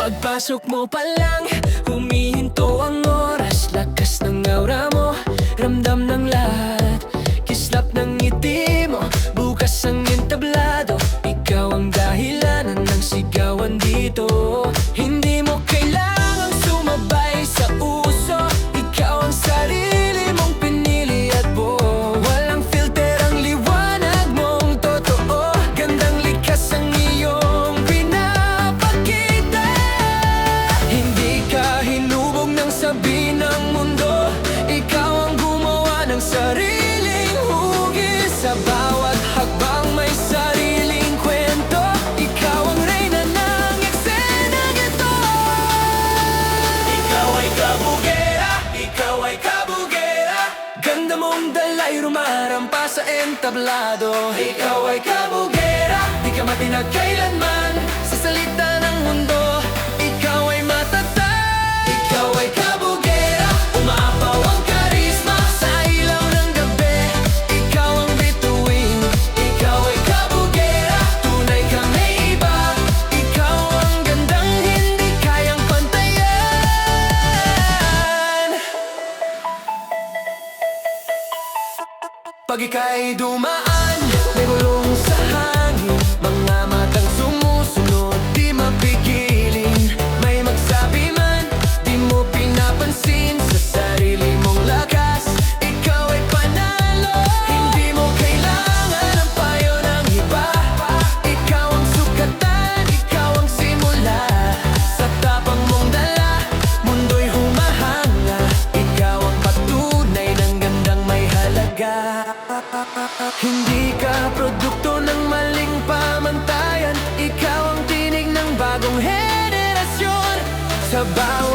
Pagpasok mo pa lang, humihinto ang oras. Lakas ng aura mo, ramdam ng lahat. Kislap ng ngiti mo, bukas ang entablado. Ikaw ang dahilan ng sigawan dito. Hindi mo kailangang sumabay sa uso. Ikaw ang sarili mong pinili at buo. Walang filter ang liwanag mong totoo. Gandang likas ang iyong pinapakita. Hindi ka hinubog ng sabi ng mundo. Ikaw ang gumawa ng sariling hugis. Sa bawat hakbang may sariling kwento. Ikaw ang reyna ng eksenang ito. Ikaw ay kabugera, ikaw ay kabugera. Ganda mong dalay rumarampa sa entablado. Ikaw ay kabugera, di ka matinag kailanman. Sa salita ng mundo, ikaw ay matatag. Ikaw ay kabugera, umaapaw ang karisma. Sa ilaw ng gabi, ikaw ang bituin. Ikaw ay kabugera, tunay kang may iba. Ikaw ang gandang hindi kayang pantayan. Pag ika'y dumaan, may gulong sa hangin. Mga matang sumusunod, di mapigilin. May magsabi man, di mo pinapansin. Sa sarili mong lakas, ikaw ay panalo. Hindi mo kailangan ang payo ng iba. Ikaw ang sukatan, ikaw ang simula. Sa tapang mong dala, mundo'y humahanga. Ikaw ang patunay ng gandang may halaga. Hindi ka produkto ng maling pamantayan. Ikaw ang tinig ng bagong henerasyon. Sa bawat